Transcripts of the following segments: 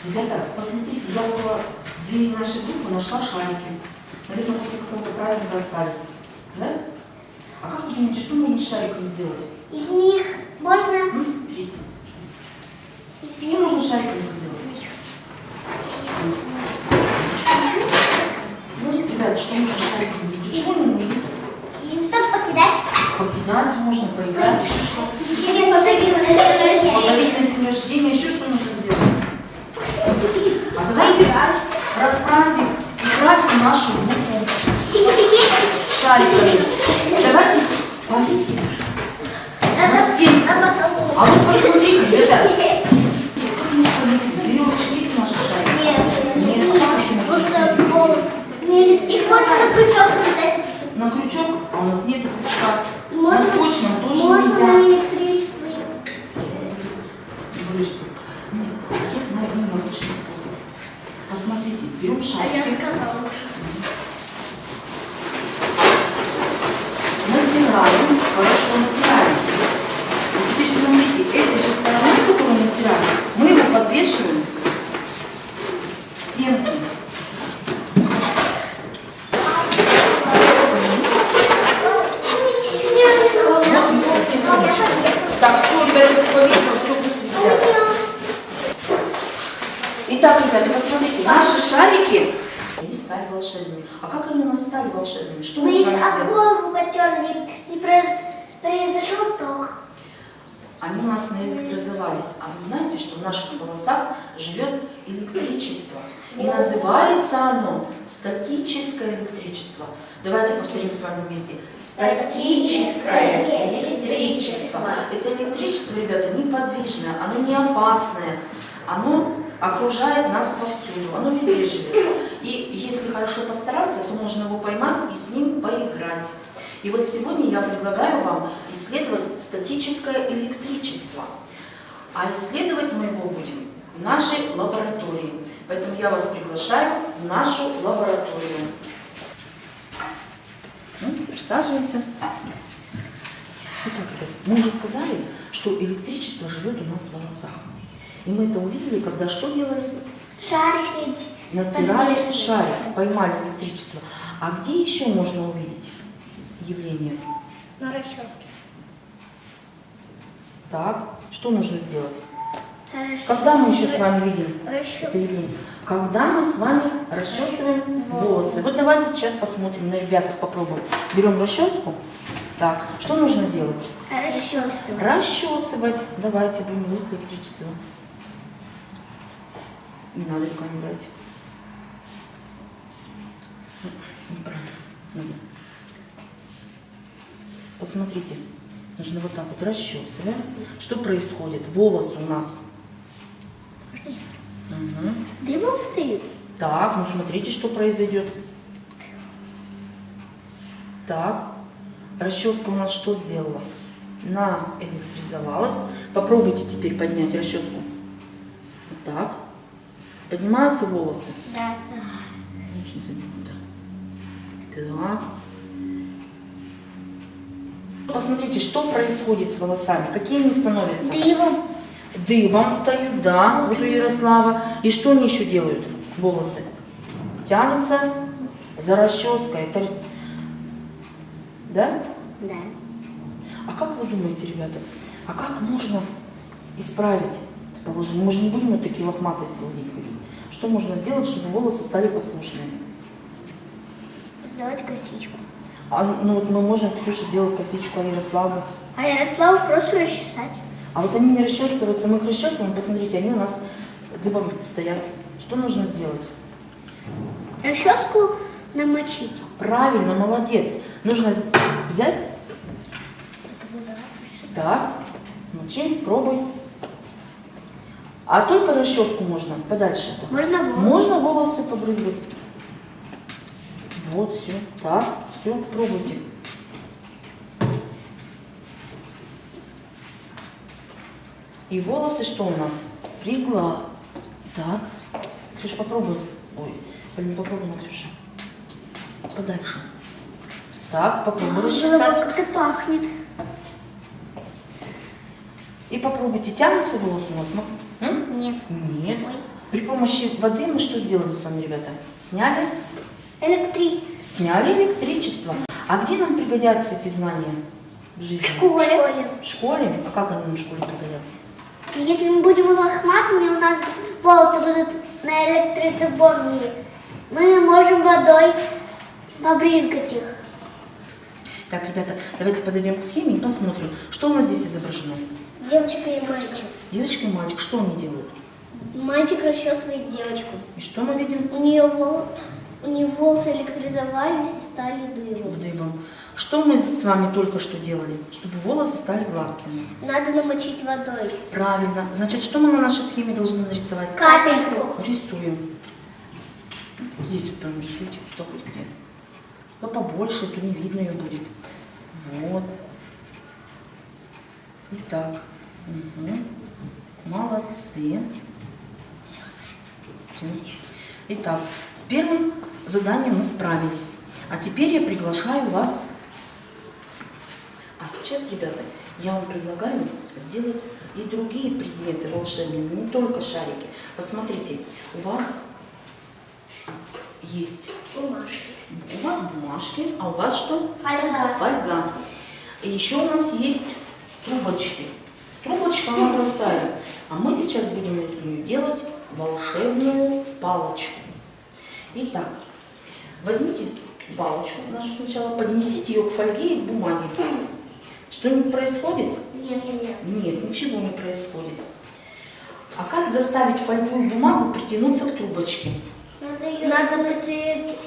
Ребята, посмотрите, я около двери нашей группы нашла шарики. Наверное, после какого-то праздника остались. Да? А как вы думаете, что можно с шариками сделать? Из них можно... Что можно с шариками сделать? Ну, ребят, что можно с шариками сделать? Для чего они нужны? Им что-то покидать. Покидать можно, поиграть, еще что? Или подарить на день рождения. Подарить на день рождения, еще что нужно сделать? А давайте раз праздник украсим нашу группу шариками. Давайте повесим на стенку. А вот посмотрите, ребята. Веревочки есть наши шарики? Нет. А как еще можно? Их можно на крючок надеть. На крючок? А у нас нет крючка. На Можно, скотчном тоже можно нельзя. на электричество. Нет, я знаю один научный способ. Посмотрите, берем шарики. сказала. Натираем, хорошо натираем. И теперь смотрите, этой же стороной, которую натираем, мы его подвешиваем к стенке. Так, все, ребята, если повесила, все быстро. Итак, ребята, посмотрите, наши шарики, они стали волшебными. А как они у нас стали волшебными? Что мы Мы с их вами об сделали? голову потерли, и произошел ток. Они у нас наэлектризовались. А вы знаете, что в наших волосах живет электричество? И называется оно статическое электричество. Давайте повторим с вами вместе. Статическое электричество. Это электричество, ребята, неподвижное, оно не опасное. Оно окружает нас повсюду, оно везде живет. И если хорошо постараться, то можно его поймать и с ним поиграть. И вот сегодня я предлагаю вам исследовать статическое электричество. А исследовать мы его будем в нашей лаборатории. Поэтому я вас приглашаю в нашу лабораторию. Присаживаемся. Итак, ребят, мы уже сказали, что электричество живет у нас в волосах. И мы это увидели, когда что делали? Шарики. Натирали шарик, поймали электричество. А где еще можно увидеть явление? На расческе. Так, что нужно сделать? Хорошо. Когда мы еще с вами видим это Расческа. явление? Когда мы с вами расчесываем волосы. Вот давайте сейчас посмотрим, на ребятах попробуем. Берем расческу. Так, что нужно делать? Расчесывать. Расчесывать. Давайте будем делать электричество. Не надо руками брать. Неправильно. Надо. Посмотрите. Нужно вот так вот расчесывать. Что происходит? Волосы у нас. Угу. Дымом стоит. Так, ну смотрите, что произойдет. Так. Расческа у нас что сделала? Наэлектризовалась. Попробуйте теперь поднять расческу. Вот так. Поднимаются волосы? Да. Очень заметно. Так. Посмотрите, что происходит с волосами. Какие они становятся? Дымом. Дыбом встают, да, вот у Ярослава. И что они еще делают? Волосы тянутся за расческой. Да? Да. А как вы думаете, ребята, а как можно исправить это положение? Мы же не будем вот такие лохматые целый день ходить. Что можно сделать, чтобы волосы стали послушными? Сделать косичку. Ну вот мы можем Ксюше сделать косичку, а Ярославу. А Ярославу просто расчесать. А вот они не расчесываются, мы их расчесываем, посмотрите, они у нас дыбом стоят. Что нужно сделать? Расческу намочить. Правильно, молодец. Нужно взять, так, мочи, пробуй. А только расческу можно, подальше-то. Можно волосы. Можно волосы побрызгать. Вот, все, так, все, пробуйте. И волосы что у нас? Пригла. Так. Ксюша, попробуй. Ой, блин, попробуй, Ксюша. Подальше. Так, попробуй расчесать. Как-то пахнет. И попробуйте. Тянутся волосы у нас? Нет. Нет. Ой. При помощи воды мы что сделали с вами, ребята? Сняли электричество. А где нам пригодятся эти знания в жизни? В школе. В школе? А как они нам в школе пригодятся? Если мы будем лохматыми, у нас волосы будут наэлектризованные. Мы можем водой побрызгать их. Так, ребята, давайте подойдем к схеме и посмотрим, что у нас здесь изображено. Девочка и мальчик. Девочка и мальчик, что они делают? Мальчик расчесывает девочку. И что мы видим? У нее волосы электризовались и стали дыбом. Дыбом. Что мы с вами только что делали, чтобы волосы стали гладкими? Надо намочить водой. Правильно. Значит, что мы на нашей схеме должны нарисовать? Капельку. Рисуем. Здесь вот прям рисуйте, кто хоть где. Но побольше, то не видно ее будет. Вот. Итак. Угу. Молодцы. Всё. Итак, с первым заданием мы справились. А теперь я приглашаю вас. А сейчас, ребята, я вам предлагаю сделать и другие предметы волшебные, не только шарики. Посмотрите, у вас есть Бумажки. у вас бумажки, а у вас что? Фольга. Фольга. И еще у нас есть трубочки. Трубочка, она простая. А мы сейчас будем из нее делать волшебную палочку. Итак, возьмите палочку нашу сначала, поднесите ее к фольге и к бумаге. Что-нибудь происходит? Нет. Нет, ничего не происходит. А как заставить фольгу и бумагу притянуться к трубочке? Надо потереть.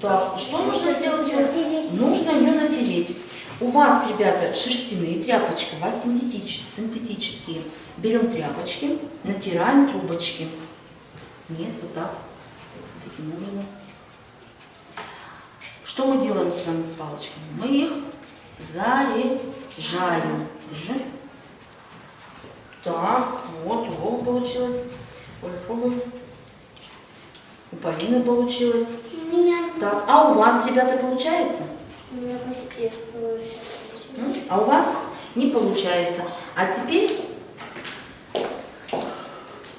Так, что нужно сделать? Натереть. Нужно ее натереть. У вас, ребята, шерстяные тряпочки, у вас синтетические. Берем тряпочки, натираем трубочки. Нет, вот так. Таким образом. Что мы делаем с вами с палочками? Мы их заряжаем. Держи. Так, вот, у Вовы получилось. Оль, пробуй. У Полины получилось. У меня Так, а у вас, ребята, получается? почти что. А у вас не получается. А теперь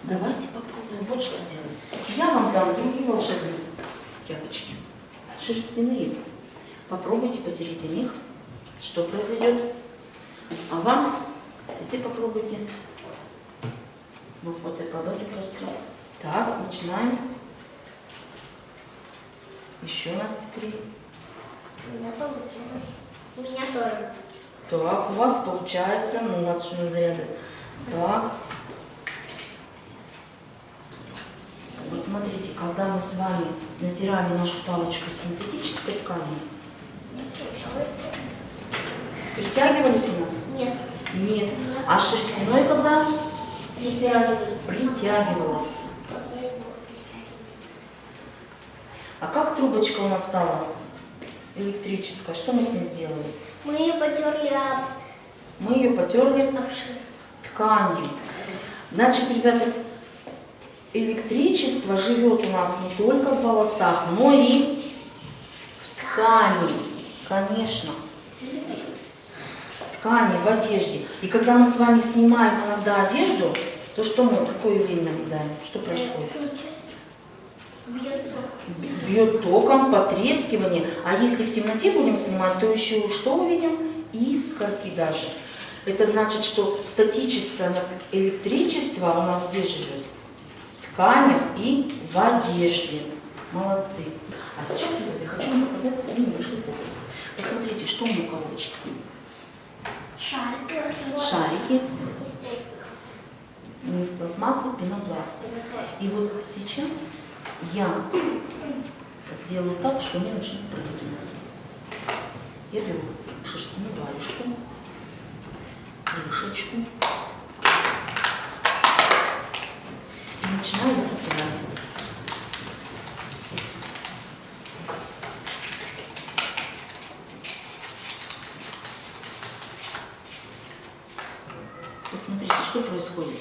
давайте попробуем вот что сделаем. Я вам дам другие волшебные тряпочки. Шерстяные. Попробуйте потереть о них. Что произойдет? А вам, давайте попробуйте. Вот я попробую. Так, начинаем. Еще раз три. У меня тоже получилось. У меня тоже. Так, у вас получается, ну у вас что на заряды. Так. Вот смотрите, когда мы с вами натирали нашу палочку с синтетической тканью, притягивались у нас? Нет. Нет. А шерстяной когда притягивалась. А как трубочка у нас стала электрическая? Что мы с ней сделали? Мы ее потерли Мы ее потерли об шерсть. тканью. Значит, ребята, электричество живет у нас не только в волосах, но и в ткани. Конечно. Ткани, в одежде. И когда мы с вами снимаем иногда одежду, то что мы, какое явление наблюдаем? Что происходит? Бьет током, потрескивание. А если в темноте будем снимать, то еще что увидим? Искорки даже. Это значит, что статическое электричество у нас где живет? В тканях и в одежде. Молодцы. А сейчас, ребята, я хочу вам показать небольшой фокус. Посмотрите, что у меня в коробочке. Шарики. Не из пластмассы, пенопласт. И вот сейчас я сделаю так, что они начнут прыгать у нас. Я беру шерстяную варежку, крышечку и начинаю это натирать. Посмотрите, что происходит.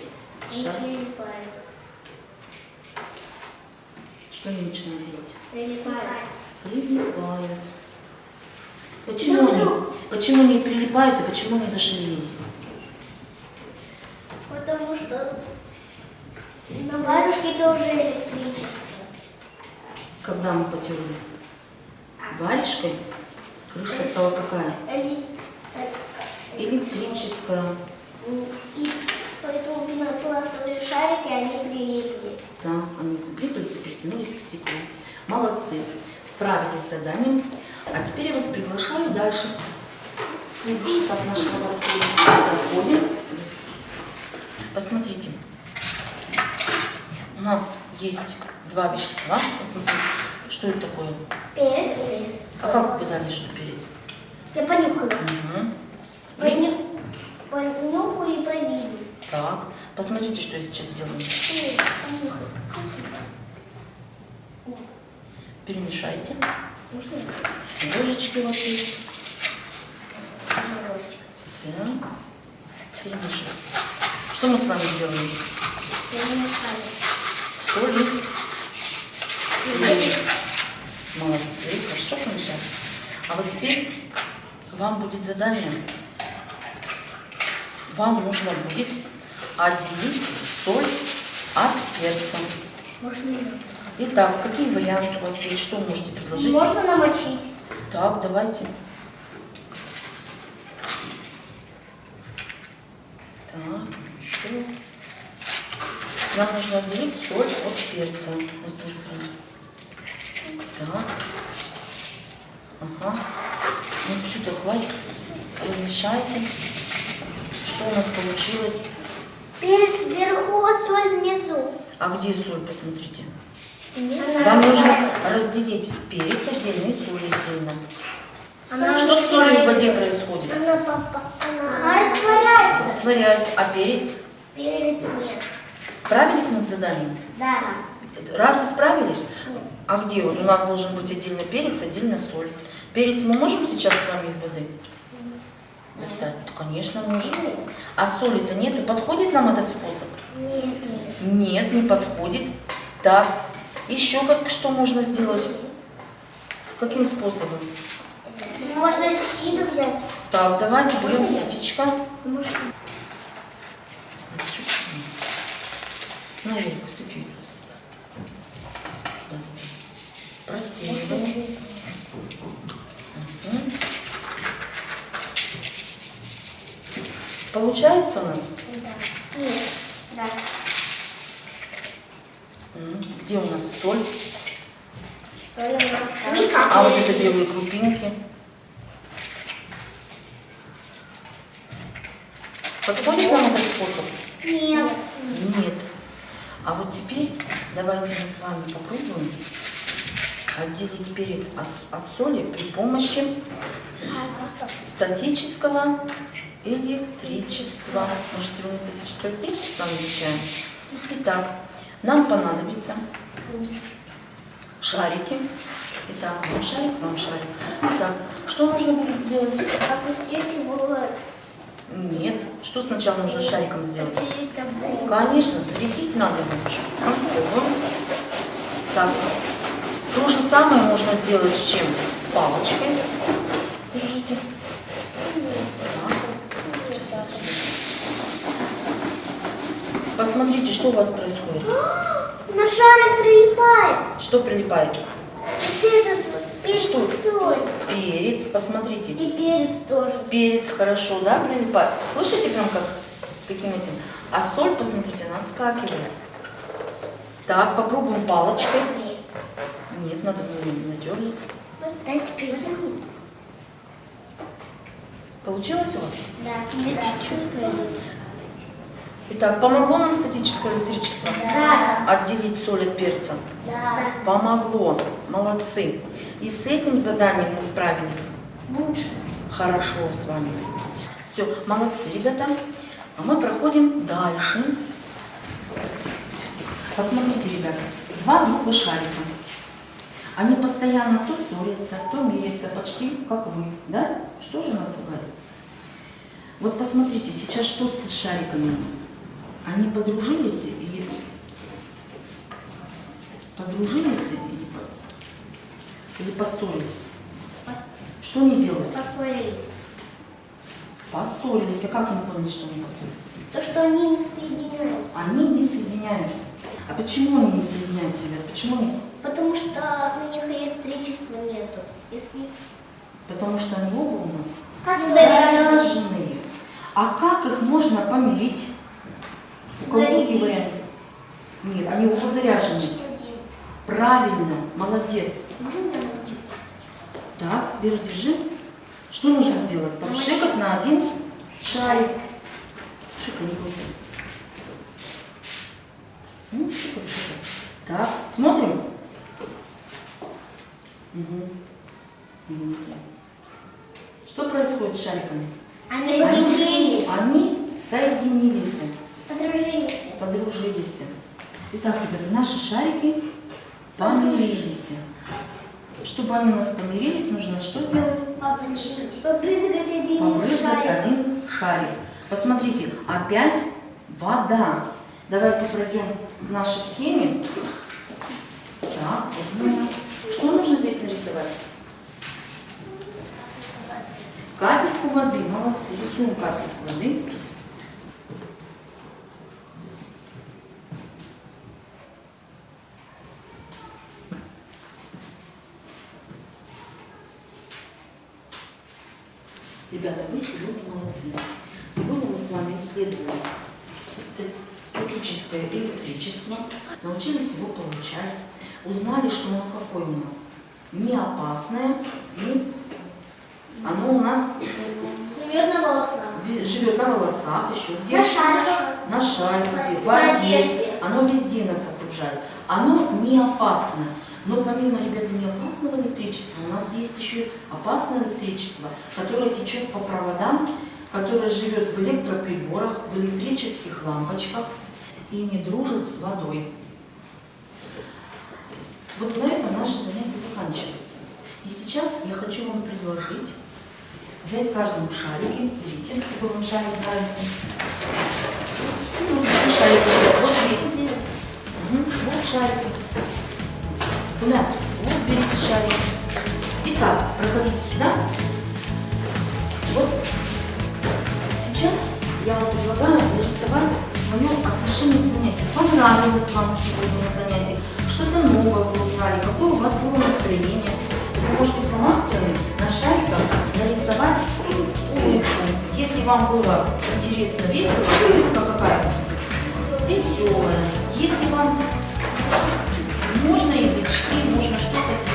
Шарик. Что они начинают делать? Прилипают. Почему они прилипают и почему они зашевелились? Потому что На варежке тоже электричество. Когда мы потерли варежкой, крышка стала какая? Электрическая. И поэтому пенопластовые шарики, они прилипли. Да, они закрепились и притянулись к стеклу. Молодцы, справились с заданием. А теперь я вас приглашаю дальше. Следующий этап нашего лаборатории. Заходим. Посмотрите. У нас есть два вещества. Посмотрите, что это такое? Перец. А как вы дали, что перец? Я понюхала. Угу. По нюху и по виду. Так, посмотрите, что я сейчас сделаю. Перемешайте. Ложечки у вас есть. Так, перемешиваем. Что мы с вами делаем? Соли. Молодцы, хорошо помешали. А вот теперь вам будет задание. Вам нужно будет отделить соль от перца. Итак, какие варианты у вас есть? Что можете предложить? Можно намочить. Так, давайте. Так, что? Нам нужно отделить соль от перца. Так. Ага. Ну, сюда хватит. Размешайте. Что у нас получилось? Перец вверху, соль внизу. А где соль? Посмотрите. Она Вам нужно растворяется. разделить перец отдельно и соль отдельно. Она Что с солью в воде происходит? Она растворяется. Растворяется. А перец? Перец нет. Справились мы с заданием? Да. Раз и справились? Нет. А где? Вот у нас должен быть отдельно перец, отдельно соль. Перец мы можем сейчас с вами из воды достать? Да, конечно, можем. А соли-то нет. И подходит нам этот способ? Нет. Нет, не подходит. Так, еще что можно сделать? Каким способом? Можно сито взять. Так, давайте берем ситечко. На Eriку сыпи сюда. Да. Просеиваем. Угу. Получается у нас? Да. Нет. Да. Где у нас соль? Соль у нас никак. А вот это белые крупинки. Подходит нам этот способ? Нет. Нет. А вот теперь давайте мы с вами попробуем отделить перец от соли при помощи статического электричества. Мы же сегодня статическое электричество изучаем. Итак, нам понадобится шарики. Итак, вам шарик. Итак, что нужно будет сделать? Опустить его. Нет. Что сначала нужно шариком сделать? Там Конечно, зарядить надо лучше. Попробуем. Так, то же самое можно сделать с чем? С палочкой. Держите. Так. Посмотрите, что у вас происходит. На шарик прилипает. Что прилипает? Вот этот вот перец, Что? соль. Перец, посмотрите. И перец тоже. Перец хорошо, да, прилипает? Слышите, прям как с каким этим? А соль, посмотрите, она отскакивает. Так, попробуем палочкой. Нет, надо натерли. Дайте перец. Получилось у вас? Да. Чуть-чуть. Итак, помогло нам статическое электричество? Да. Отделить соль от перца? Да. Помогло. Молодцы. И с этим заданием мы справились. Лучше. Хорошо с вами. Все, молодцы, ребята. А мы проходим дальше. Посмотрите, ребята, два группы шариков. Они постоянно то ссорятся, то мирятся, почти как вы. Да? Что же у нас ругается? Вот посмотрите, сейчас что с шариками у нас? Они подружились или поссорились? Что они делают? Поссорились. Поссорились. А как мы поняли, что они поссорились? То, что они не соединяются. Они не соединяются. А почему они не соединяются, ребят? Почему нет? Потому что у них электричества нету. Если... Потому что они оба у нас Заряженные. заряженные. А как их можно помирить? У кого какие Зарядить. варианты? Нет, они оба заряжены. Правильно, молодец. Так, Вера, держи. Что нужно сделать? Подшикать на один шарик. Шикай, не бойся. Ну, шикай, шикай. Так, смотрим. Угу. Что происходит с шариками? Они подружились. Они соединились, Подружились. подружились. Итак, ребята, наши шарики помирились. Чтобы они у нас помирились, нужно что сделать? Побрызгать один Побрызгать шарик. один шарик. Посмотрите, опять вода. Давайте пройдем к нашей схеме. Так, вот. Что нужно здесь нарисовать? Капельку воды. Молодцы. Рисуем капельку воды. Ребята, вы сегодня молодцы. Сегодня мы с вами исследовали статическое электричество, научились его получать, узнали, что оно какое у нас не опасное, и оно у нас Живет на волосах. живет на волосах, еще где? На шариках. На шарике, где? В На воде. одежде. Оно везде нас окружает. Оно не опасно. Но помимо, ребята, неопасного электричества, у нас есть еще и опасное электричество, которое течет по проводам, которое живет в электроприборах, в электрических лампочках и не дружит с водой. Вот на этом наше занятие заканчивается. И сейчас я хочу вам предложить взять каждому шарике, видите, какой вам шарик нравится. Ну, еще шарик, вот есть. Вот шарик. Куда? Вот берите шарик. Итак, проходите сюда. Вот сейчас я вам предлагаю нарисовать свое отношение к занятию. Понравилось вам сегодня на занятии? Что-то новое вы узнали? Какое у вас было настроение? Вы можете фломастерами на шариках нарисовать улыбку. Если вам было интересно, весело, улыбка какая? Веселая. Если вам можно язычки, можно что хотите